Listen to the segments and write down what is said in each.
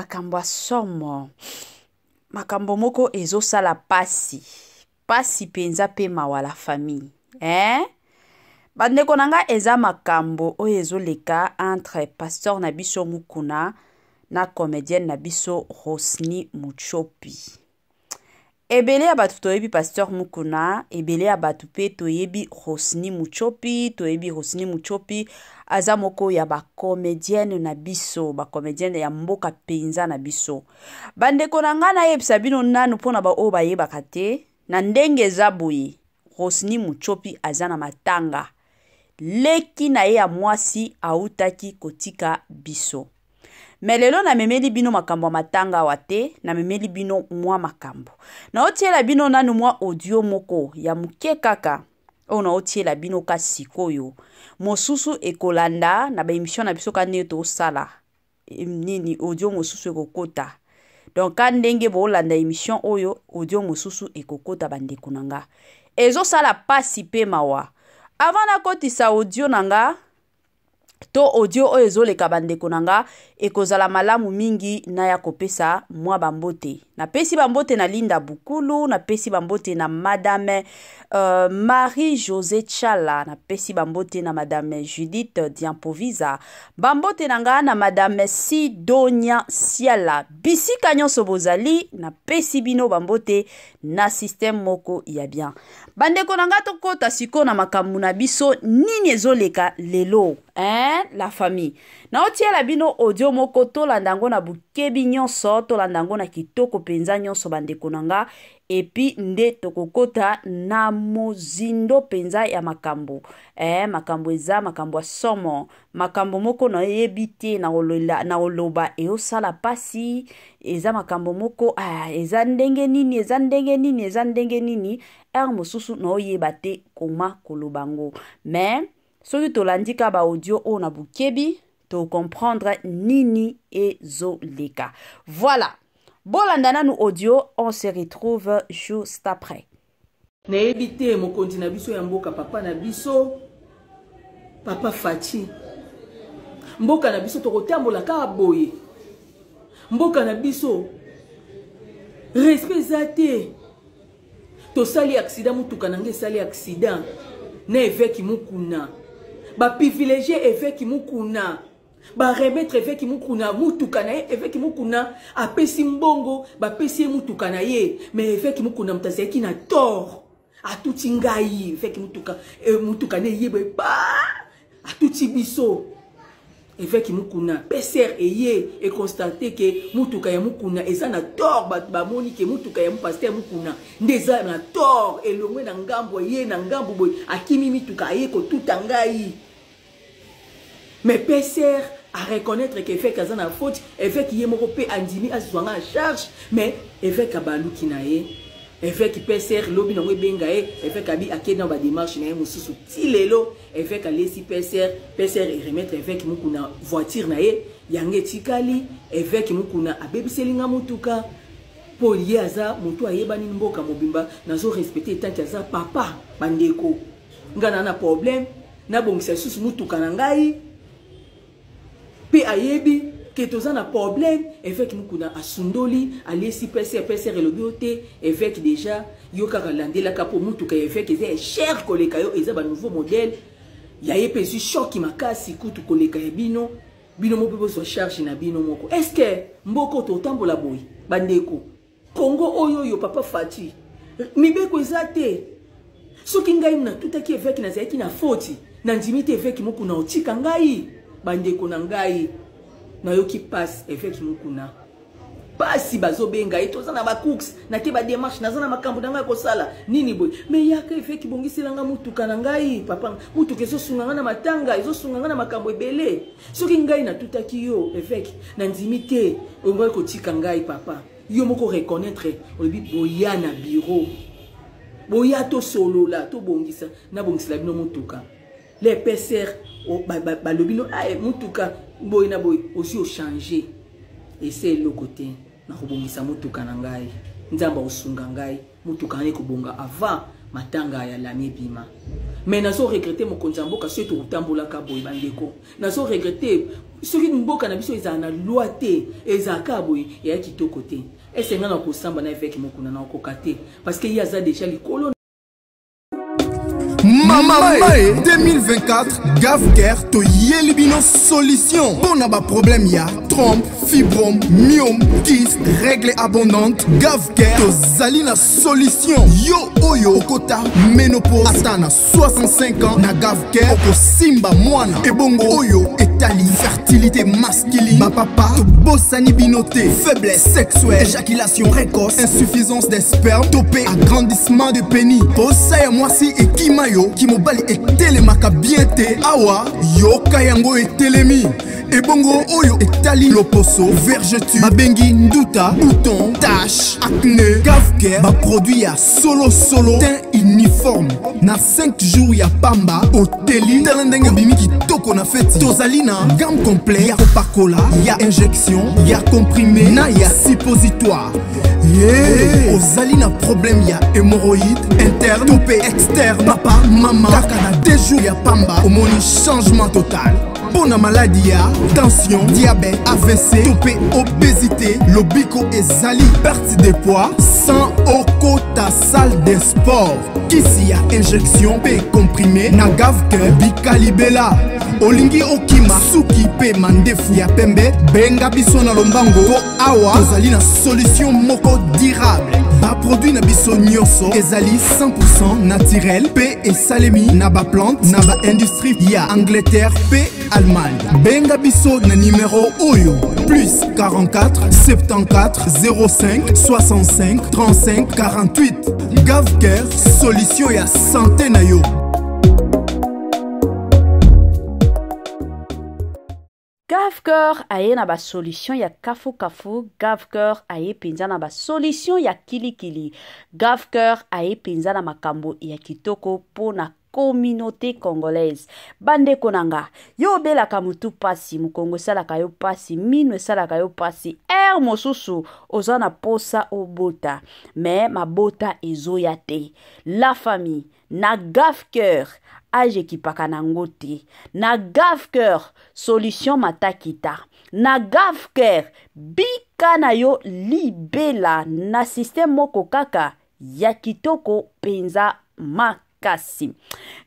makambo ya somo. Makambo moko ezosala pasi. Pasi penza pe mawa la famille. Bandeko nanga eza makambo oyo ezoleka entre pasteur na biso Mukuna na comédienne na biso Rosny Muchopi. Ebele ya batu toyebi pasteur Mukuna, ebele ya batu pe toyebi Rosny Muchopi, toyebi Rosny Muchopi aza moko ya ba comédienne na biso, ba comédienne ya mboka penza na biso. Bandeko nanga na yebisa bino nanu pona ba o ba yebaka te, na ndenge eza boye. Rosny Muchopi aza na matanga. Leki na ye ya mwasi autaki kotika biso. Melelo na memeli bino makambo matanga wate, na memeli bino mwa makambo. Na otiela bino nanu mwa audio moko ya muke kaka. O na otiela bino ka sikoyo. Mosusu ekolanda na ba emission na biso kane to sala. Nini audio mosusu ekokota. Donc kan ndenge bo landa emission oyo audio mosusu ekokota bandeko nanga. Ezo sala pasi pe mawa. Avant na kotisa audio nanga, to audio oyo ezoleka bandeko nanga, ekozala malamu mingi na ya kopesa mwa bambote. Na pesi bambote na Linda Bukulu, na pesi bambote na Madame Marie-José Chala, na pesi bambote na Madame Judith Diampoviza, bambote nanga na Madame Sidonia Siala, bisika nyonso bozali, na pesi bino bambote na système moko ya bien. Bandeko nanga tokota siko na makambo na biso nini ezoleka lelo, la famille. Na otiela bino audio moko to landango na bukebi nyonso, to landango na kitoko penza nyonso bandeko nanga, epi nde tokokota na mozindo penza ya makambo. Makambo eza, makambo ya somo, makambo moko na yebite na oloba eosala pasi, eza makambo moko, eza ndenge nini, eza ndenge nini, eza ndenge nini, mosusu na oyebate koma kolobango. Mais, soki tolandika ba audio o na bukebi, to comprendre nini ezoleka. Voilà. Bolandana nous audio, on se retrouve juste après. Naebite mokonzi na biso ya mboka papa na biso, papa Fati. Mboka na biso tokotambola ka boye. Mboka na biso respect zate. To sali accident mutuka nange sali accident. Na évêque Mukuna. Ba privilégié évêque Mukuna. Ba remettre évêque Mukuna mutuka na ye évêque Mukuna apesi mbongo ba pesi mutuka na ye mais évêque Mukuna mtaseki na tort atuti ngai évêque mutuka ne yebe ba atuti biso évêque Mukuna peser eye et constater que mutuka ya Mukuna eza na tort ba moni que mutuka ya pasteur Mukuna ndeza na tort elongwe na ngambo ye na ngambo boy akimi mituka ye ko tuta ngai. Mais Pesser à reconnaître qu'Evêque a une faute, Évêque y est mopé andimi à soigner en charge, mais Évêque a balu kinae, Évêque Pesser lobi na bengae, Évêque a bi aké dans ba démarche na mususu tilelo, Évêque a laissé Pesser et remettre Évêque mukuna voiture na ye, yange tikali, Évêque mukuna abebiselinga mutuka, pour lier aza mutu ayebani mboka mobimba, nazo respecter tant aza papa bandeko. Ngana na problème, na bongisa susu mutuka na ngai. Pe ayebi que toza na problème évêque Mukuna asundoli alesi pese relobiote évêque déjà yo kaka landela kapo mutuka évêque eza cher koleka yo eza ba nouveau modèle ya yepesu choc makasi kutu koleka ya bino mo pepo so charge na bino moko. Est-ce que mboko to tambola boy bandeko Congo oyo yo papa Fati mibeko eza te soki ngai na tutaki évêque na zaiki na faute na ndimite évêque Mukuna otika ngai bandeko na ngai na yoki passe évêque Mukuna pasi bazobenga etoza na ba cooks na te ba démarche nazana makambo nanga ko sala nini boy mais yaka évêque bongiselanga mutuka na ngai papa mutuka ezosunga na matanga ezosunga na makambo ebele soki ngai na tutaki yo évêque na ndimite ongoy ko tika ngai papa yo moko reconnaître obi boya na bureau boya to solo la to bongisa na bongisela bino mutuka les PCR balobino mutuka boy na boy aussi au changer et c'est le côté na kobongisa mutuka na ngai nzamba osunga ngai mutuka ne kobonga avant matanga ya lami bima mais nazo regretter mokonzi ya mboka soki tokotambolaka boye bandeko nazo regretter soki mboka na biso ezala na loi te ezalaka boye eya kitoko te esenga na kosamba na évêque mokuna na okoka te parce que ye aza déjà likolo. Mamae 2024 Gavker to Yelibino solution. Pour n'aba problème ya trompe, fibrome, myome, kyste, règle abondante. Gavker to Zalina solution. Yo oyo okota ménopause atana 65 ans na Gavker oko simba mwana. Ebongo oyo etali fertilité masculine. Ma papa to bossani binoté, faiblesse sexuelle, éjaculation précoce, insuffisance des spermes, topé agrandissement de pénis. Bossa ya mwasi et kimayo Kimobali etelemaka bien te awa yoka yango etelemi ebongo oyo etali loposo vergeture babengi nduta bouton tache acné Gavker ba produit ya solo teint uniforme na 5 jours ya pamba oteli tala ndenge bimi kitoko na feti tozali na gamme complet ya kopakola ya injection ya comprimé na ya suppositoire ozali na problème ya hémorroïde interne topé externe papa mama kaka na 2 jours ya pamba omoni changement total. Pour la maladie ya tension, diabète, AVC, topé, obésité, lobiko et zali, perte de poids, sans okota salle de sport. Kisi ya injection pe comprimé, na Gavker bikalibela. Olingi okima suki pe mandefu ya pembe, benga biso na lombango po awa tozali na solution moko durable. Ba produit na biso nyonso ezali 100% naturel pe esalemi na ba plante na ba industrie ya Angleterre pe Allemagne. Benga biso na numéro oyo plus 44 74 05 65 35 48. Gavker solution ya santé na yo. Gavker aye na ba solution ya kafu. Gavker aye penza na ba solution ya kili. Gavker aye penza na makambo ya kitoko po na communauté congolaise. Bande konanga yo belaka mutu pasi mukongo salaka yo pasi mino salaka yo pasi mosusu ozana posa obota mais mabota ezoya te. La famille na Gavker age kipaka nango te. Na Gavker solution matakita. Na Gavker bika na yo libela na système moko kaka ya kitoko penza makasi.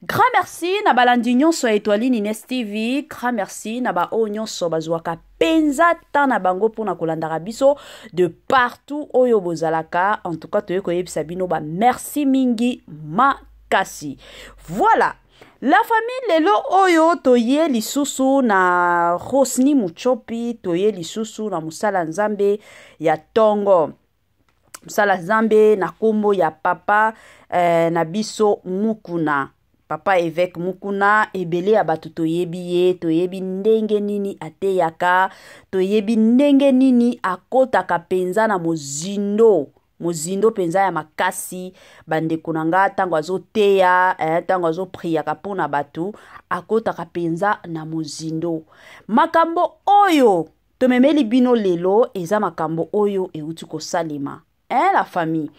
Grand merci na balandi nyonso étoile Nines TV. Grand merci na ba o nyonso bazwaka penza ta na bango pona kolandaka biso de partout oyo bozalaka. En tout cas toye koyebisa bino ba merci mingi makasi. Voilà. La famille lelo oyo toye lisusu na Rosny Muchopi, toye lisusu na musala nzambe ya tongo. Musala nzambe na kombo ya papa na biso Mukuna. Papa évêque Mukuna ebele ya batu toyebi ye, toyebi ndenge nini ateyaka, toyebi ndenge nini akotaka penza na mozindo penza ya makasi bande kunanga tango azoteya tango azopriaka pona batu akotaka penza na mozindo. Makambo oyo tomemeli bino lelo eza makambo oyo euti kosalema. La famille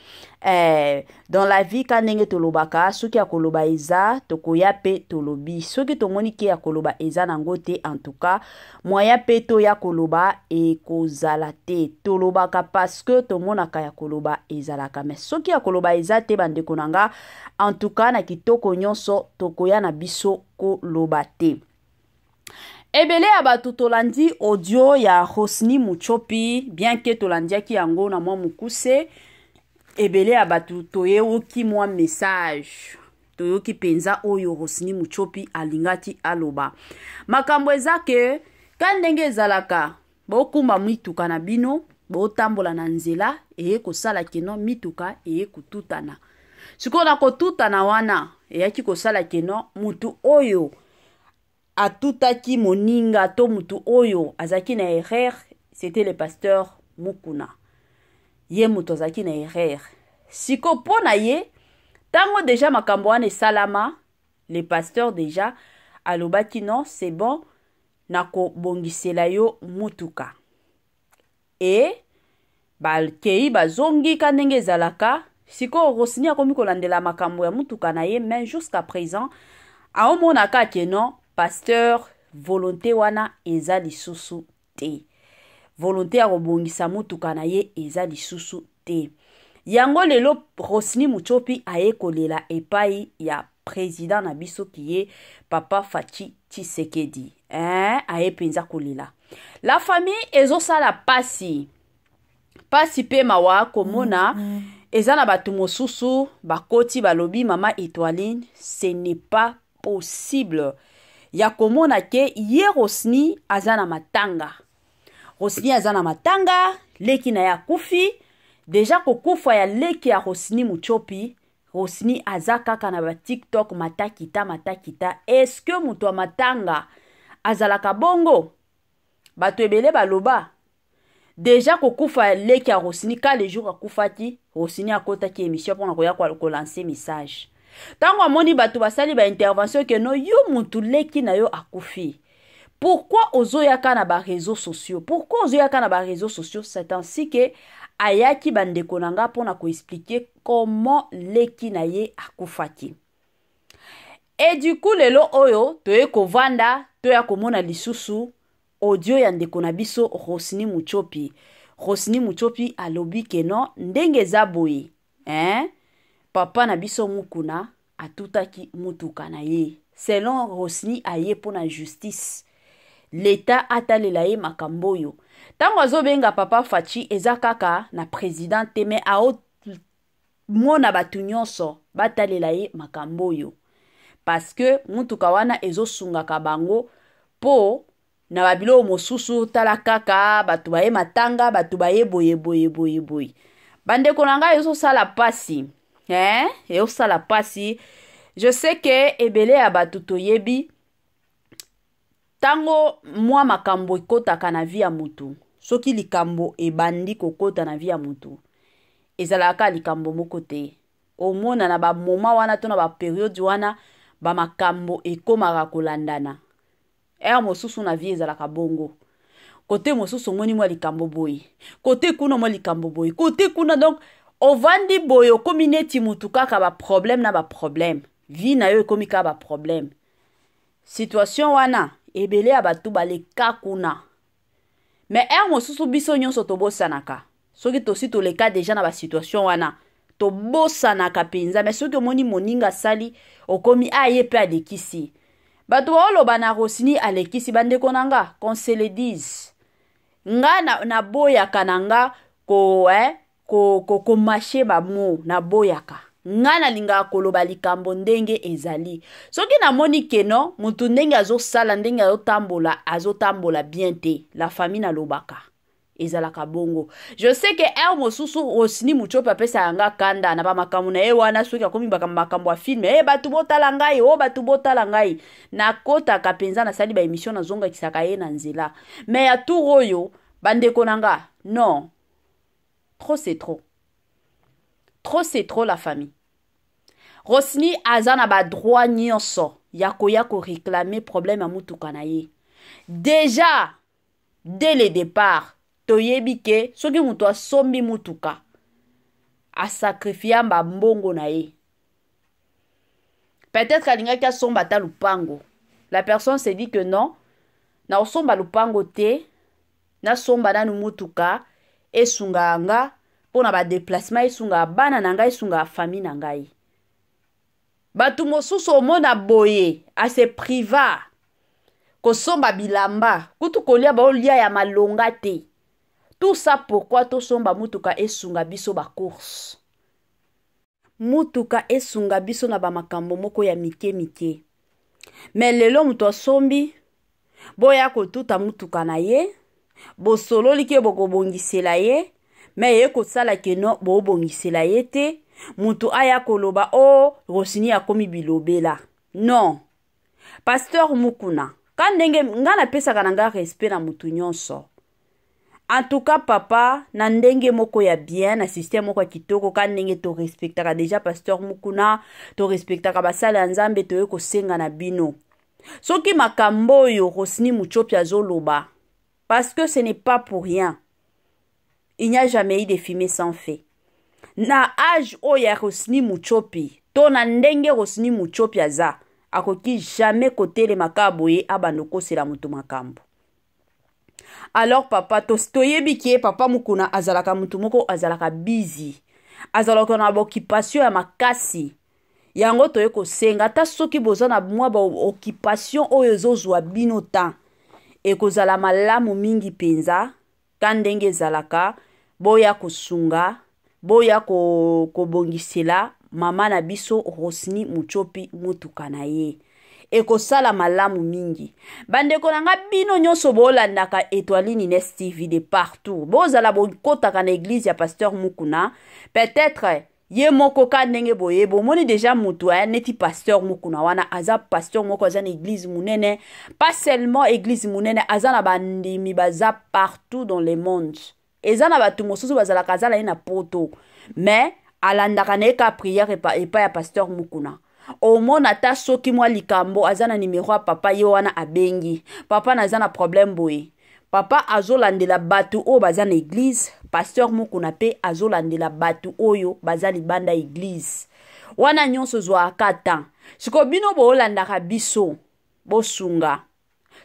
dans la vie kanenge tolobaka soki akoloba eza tokoya pe tolobi soki tomoni ke akoloba eza nango te. En tout cas moya pe to ya koloba e kozala te tolobaka parce que tomonaka ya koloba ezalaka mais soki akoloba eza te bande konanga en tout cas na kitoko nyonso tokoya na biso koloba te. Ebele ya batu tolandi audio ya Rosny Muchopi bien que tolandiaki yango na mwa mukuse. Ebele ya batu toyeoki mwa message toyoki penza oyo Rosny Muchopi alingati aloba makambo ezake kandenge ezalaka bokumba mituka na bino botambola na nzela eye kosala keno mituka eye kututana sikona kotutana wana eyaki kosala keno mutu oyo atutaki moninga to mutu oyo azaki na erreur. C'était le pasteur Mukuna. Ye mutu azaki na erreur. Siko pona ye tango déjà makambo wane salama le pasteur déjà alobaki non c'est bon nako bongisela yo mutuka. Et balkei bazongi kanenge zalaka siko Rosny akomi kolandela makambo ya mutuka na ye, mais jusqu'à présent aomona kake non pasteur volonté wana eza lisusu te. Volonté ya kobongisa mutuka na ye eza lisusu te. Yango lelo Rosny Muchopi aye kolela epai ya président na biso qui est Papa Fachi Tshisekedi. Aye penza kolela. La famille ezosala pasi. Pasi pe mawa komona ezana batu mosusu bakoti balobi mama Étoiline, ce n'est pas possible. Ya komona ke ye Rosny azana matanga. Rosny azana matanga, leki na ya kufi. Deja kokufa ya leki ya Rosny Muchopi, Rosny azakaka na ba TikTok matakita. Est-ce que mutu matanga azalaka bongo? Bato ebele baloba. Deja kokufa ya leki ya Rosny ka le jour akufaki, Rosny akota ki émission pour na ko lancer message. Tango amoni bato basali ba intervention ke no yo mutu leki na yo akufi. Pourquoi ozoyaka na ba réseaux sociaux? Pourquoi ozoyaka na ba réseaux sociaux? C'est ainsi que ayaki bandeko nanga pona ko expliquer comment leki na ye akufaki. Et du coup lelo oyo toye kovanda toya komona lisusu audio ya ndeko na biso Rosny Muchopi. Rosny Muchopi alobi ke non ndenge za boye. Papa na biso mukuna atutaki mutuka na ye. Selon Rosny aye pona justice. L'État atalela ye makamboyo. Tango azobenga Papa Fachi eza kaka na président teme ao mona batu nyonso batalela ye makamboyo. Parce que mutuka wana ezosungaka bango po na babilo mosusu tala kaka batu baye matanga batu baye boye. Bandeko nanga ezosala pasi. Ezosala pasi. Je sais que ebele ya batu toyebi tango mwa makambo ekotaka na vie ya mutu. Soki likambo ebandi kokota na vie ya mutu. Ezalaka likambo moko te. Omona na ba moma wana to na ba periode wana ba makambo ekomaka kolandana. Mosusu na vie ezalaka bongo. Kote mosusu moni mwa likambo boy. Kote kuna mwa likambo boy. Kote kuna donc ovandi boy okomi neti mutu kaka ba problème na ba problème. Vie na yo ekomi ka ba problème. Situation wana ebele ya batu baleka kuna. Mais mosusu biso nyonso tobosanaka. Soki tosi toleka deja na ba situation wana. Tobosanaka penza. Mais soki omoni moninga sali okomi aye pe alekisi. Batu oloba na Rosny alekisi bandeko nanga. Qu'on se le dise. Nga na boyaka nanga ko mache ba mo na boyaka. Nga na linga koloba likambo ndenge ezali. Soki na moni keno, mutu ndenge azosala ndenge azotambola bien te. La famille na lobaka. Ezalaka bongo. Je sais que mosusu Rosny Muchopi apesa yanga kanda na ba makambo na ye wana soki akomi makambo ya film. Batu botala ngai, batu botala ngai. Na kota kapenza na sali ba émission na zonga kisaka ye na nzela. Mais ya tout oyo bandeko nanga. Non. Trop c'est trop. Trop c'est trop la famille. Rosny azana ba droit nyonso ya ko réclamer problème à mutuka na ye. Déjà dès le départ toyebi ke soki mutu asombi mutuka a sacrifier ba mbongo na ye. Peut-être alingaki asomba ta lupango. La personne se dit que non, na osomba lupango te, na somba na mutuka esunga nga pona ba déplacement esunga bana na ngai esunga famille na ngai. Batu mosusu omona boye ase priva kosomba bilamba kutu kolia ba olia ya malonga te. Tout ça pourquoi to somba mutuka esunga biso ba course. Mutuka esunga biso na ba makambo moko ya mike. Mais lelo mutu sombi boya ko tuta mutuka na ye, bo solo like boko bongisela ye, mais ye ko sala ke no bo bongisela ye te. Mutu aya koloba Rosny akomi bilobela. Non. Pasteur Mukuna. Kandenge ngana pesa kananga respect na mutu nyonso. En tout cas papa na ndenge moko ya bien na système moko kitoko kandenge to respectaka déjà pasteur Mukuna, to respectaka basala nzambe to yeko senga na bino. Soki makambo yo Rosny Muchopi azoloba parce que ce n'est pas pour rien. Il n'y a jamais eu de fumée sans feu. na age oyo ya Rosny Muchopi to na ndenge Rosny Muchopi aza akoki jamais kotelema boye abando kosela mutu makambo. Alors papa toyebi ki papa mukuna azalaka mutu moko azalaka busy, azalaka na occupation ya makasi. Yango toye kosenga ta soki boza na mwa ba occupation oyo ezozwa bino temps ekozala malamu mingi penza kandenge zalaka boya kosunga boya kobongisela mama na biso Rosny Muchopi mutuka na ye ekosala malamu mingi. Bandeko nanga bino nyonso bolandaka Étoile Nines TV de partout bozala bokotaka na église ya pasteur Mukuna, peut-être ye moko ka ndenge boye bomoni déjà mutu aya neti pasteur Mukuna wana aza pasteur moko aza na église munene, pas seulement église munene aza na bandimi baza partout dans le monde, eza na batu mosusu bazala kazala na poto mais alandaka na ka prière epa ya pasteur Mukuna. Omona ta soki mwa likambo aza na numéro ya papa ye wana abengi papa naza na problème boye, papa azolandela batu oyo baza na église, pasteur Mukuna pe azolandela batu oyo baza libanda église wana nyonso zwa akata. Siko bino bolandaka biso bosunga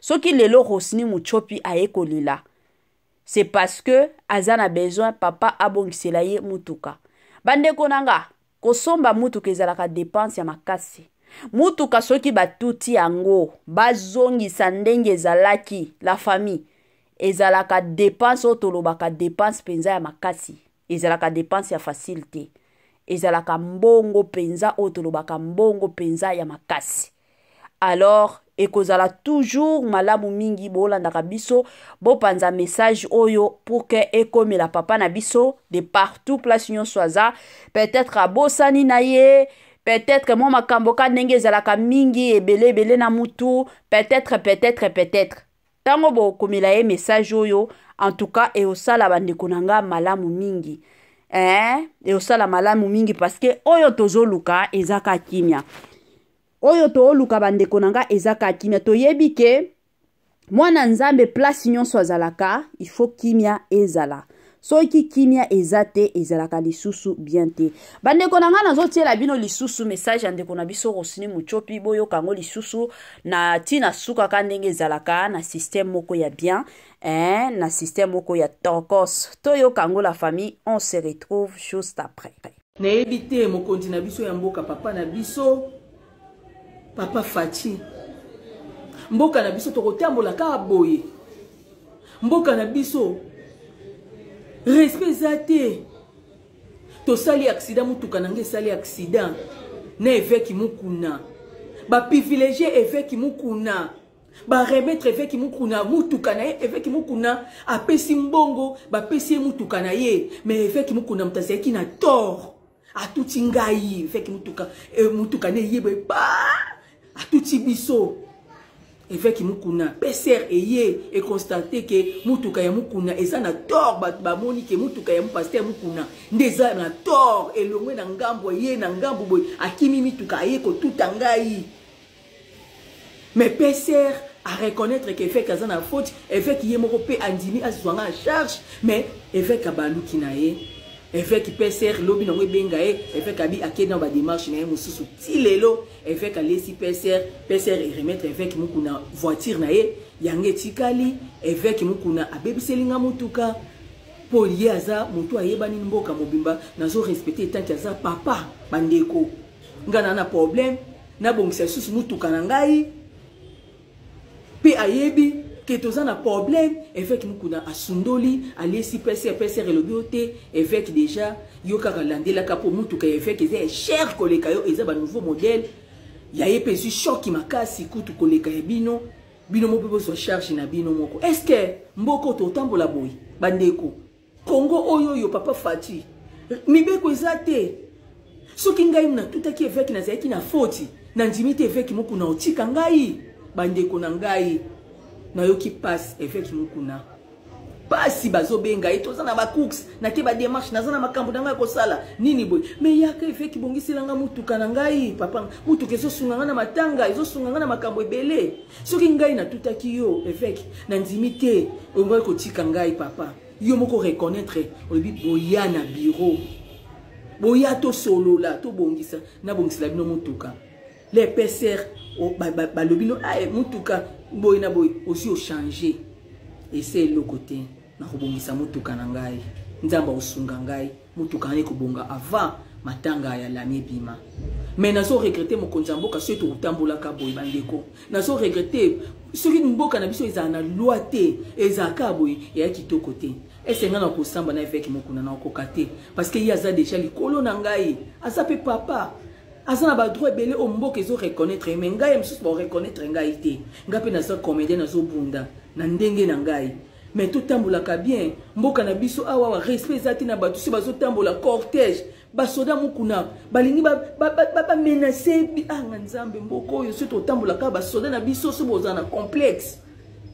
soki lelo Rosny Muchopi ayekolela c'est parce que aza na besoin papa abongisela ye mutuka. Bandeko nanga kosomba mutuka ezalaka dépense ya makasi. Mutuka soki batuti yango bazongisa ndenge ezalaki la famille ezalaka dépense otolobaka dépense penza ya makasi, ezalaka dépense ya facilité, ezalaka mbongo penza otolobaka mbongo penza ya makasi. Alors ekozala toujours malamu mingi bolandaka biso bopanza message oyo pour que ekomela papa na biso de partout place nyonso aza, peut-être abosani na ye, peut-être mo makambo ka ndenge ezalaka mingi ebele na mutu, peut-être tango bokomela ye message oyo en tout cas eosala bandeko nanga malamu mingi eosala malamu mingi parce que oyo tozoluka ezaka kimia, oyo tooluka bandeko nanga ezaka kimia. Toyebi ke mwana nzambe place nyonso azalaka il faut kimia ezala, soki kimia ezate ezalaka lisusu bien te. Bandeko nanga nazotiela bino lisusu message ya ndeko na biso Rosny Muchopi boyo kango lisusu na tina suka ka ndenge ezalaka na système moko ya bien na système moko ya tokos toyo kango la famille. On se retrouve juste après. Nayebi te mokonzi na biso ya mboka papa na biso papa Fachi, mboka na biso tokotambola ka boye, mboka na biso respect zate to sali accident mutuka nange sali accident na évêque Mukuna ba privilégier évêque Mukuna ba remettre évêque Mukuna mutuka na évêque Mukuna apesi mbongo ba pesi mutuka na ye, mais évêque Mukuna mtazaki na tort atuti ngai évêque mutuka ne yebe ba atuti biso évêque Mukuna PCR et constaté que mutuka ya Mukuna eza na tort ba moni ke mutuka ya pasteur Mukuna ndeza na tort elongwe na ngambo ye na ngambo boy akimi mituka ye ko tuta ngai, mais PCR à reconnaître que évêque aza na faute, évêque ye moko pe andimi azwanga en charge, mais évêque abaluki na ye évêque PCR lobi na benga ye évêque abi akena ba démarche na ye mususu ti lelo évêque alesi PCR et remettre évêque Mukuna voiture na ye yange tikali évêque Mukuna abebiselinga mutuka po ye aza mutu ayebani mboka mobimba nazo respecter tant aza papa bandeko ngana na problème na bongisa susu mutuka na ngai pe ayebi que toza na problème évêque Mukuna asundoli alesi PCR elobiote évêque déjà yo kaka landela kapo mutuka évêque eza cher koleka yo eza ba nouveau modèle ya yepesu choc makasi kutu koleka ya bino mo pepo charge na bino moko. Est-ce que mboko totambola boy bandeko Congo oyo yo papa Fachi mibeko ezate soki ngai mna tutaki évêque na zaki na faute na ndimite évêque Mukuna otika ngai bandeko na ngai na yoki passe évêque Mukuna pasi bazobenga etoza na ba cooks na ke ba démarche na zana makambo na ngai ko sala nini boy mais yaka évêque bongiselanga mutuka na ngai papa mutuka ezosunga na matanga ezosunga na makambo ebele soki ngai na tutaki yo évêque na ndimite ongoy ko tika ngai papa yo moko reconnaître obi boya na bureau boya to solo la to bongisa na bongisa bino mutuka les PCR ba lobino mutuka boy na boy aussi au changer et c'est le côté na ko bongisa mutuka na ngai nzamba usunga ngai mutuka ne ko bonga avant matanga ya la bima mais nazo regretter mon konzamboka surtout utambola ka boy bandeko nazo regretter ce qui mboka na biso ezana loi te ezaka boy ya kitoko te ese ngana ko samba na avec mokuna na ko kate parce que il y a ça déjà likolo na ngai asa pe papa asa na ba droit belé o mboka ezo reconnaître mais ngai msusu ba reconnaître ngai te ngape na sa comédien na zo bunda na ndenge na ngai mais tout tambola ka bien mboka na biso awa respect zati na batu si bazo tambola cortège basoda mukuna balingi ba menacer nzambe mboko oyo surtout tambola ka basoda na biso so bozana complexe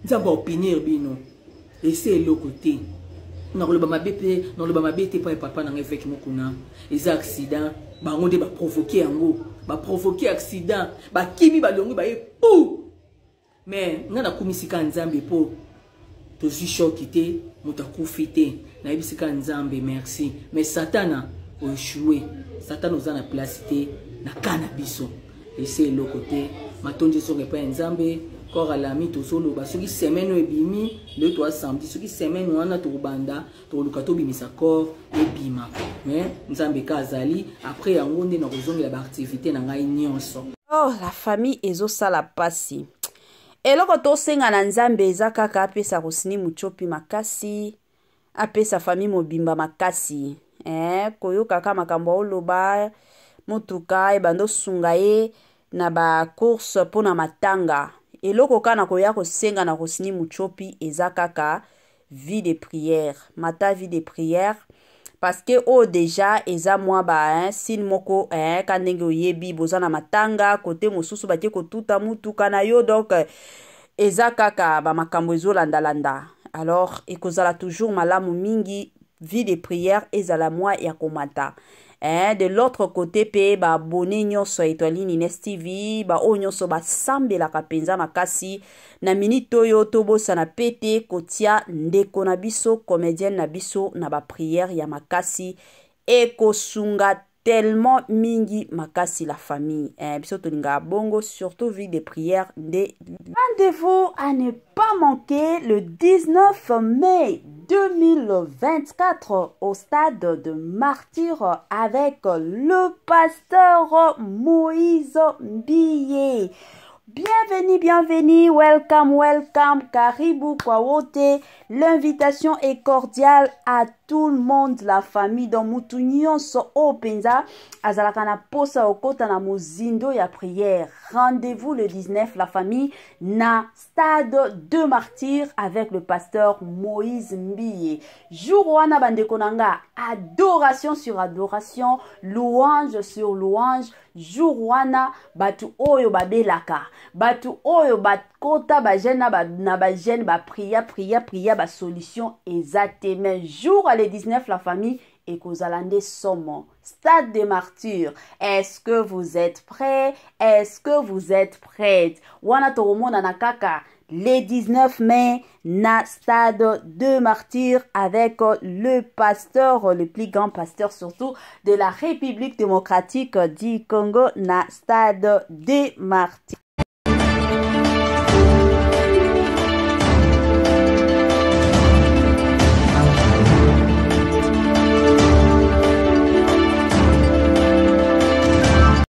nzamba opinion bino et c'est le côté non le bama te pa papa na ngefek mukuna les accidents bango de ba provoquer accident ba kimi balongi ba pou mais ngana kumisika nzambe po to si chokité mutakufite na ibisika nzambe merci mais satana o échoué satana ozana place te na cannabis et c'est le côté matonje so pas nzambe corps à l'ami to solo ba soki semaine ebimi le toi samedi soki semaine wana to banda to lukato bimisa corps ebima mais nzambe kazali après yango nde na kozongela ba activité na ngai nyonso. Oh, la famille ezosala pasi eloko tosenga na nzambe eza kaka apesa Rosny Muchopi makasi apesa famille mobimba makasi koyoka kaka makambo oloba mutuka ebando sunga ye na ba course pona matanga eloko kana koya kosenga na Rosny Muchopi eza kaka vie de prière mata vie de prière parce que déjà eza mwa ba sin moko kanenge oyebi boza na matanga kote mosusu batie kotuta mutuka na yo donc eza kaka ba makambo ezolanda landa alors ekozala toujours malamu mingi vie de prière ezala mwa ya komata de l'autre côté pe ba abonné nyonso Etoile Nines TV ba o nyonso ba sambela kapenza makasi na minute oyo tobosa na pete kotia ndeko na biso comédienne na biso na ba prière ya makasi ekosunga tellement mingi makasi la famille biso tolinga bongo surtout vie de prière de rendez-vous à ne pas manquer le 19 mai 2024 au stade de Martyr avec le pasteur Moïse Mbiye. Bienvenue, welcome, karibu kwa wote. L'invitation est cordiale à tout le monde, la famille dans mutu nyonso openza azalaka na posa okota na mozindo ya prière. Rendez-vous le 19 la famille na stade de Martyr avec le pasteur Moïse Mbiye. Jour wana bandeko nanga, adoration sur adoration, louange sur louange. Jour wana batu oyo babelaka, batu oyo bakota ba jeune na ba jeune ba priya ba solution exactement. Jour à le 19 la famille et Kozalande Somo. Stade des Martyrs. Est-ce que vous êtes prêts? Est-ce que vous êtes prêtes? Wana toromona na kaka le 19 mai na stade de Martyr avec le pasteur, le plus grand pasteur surtout de la République démocratique du Congo na stade de Martyr.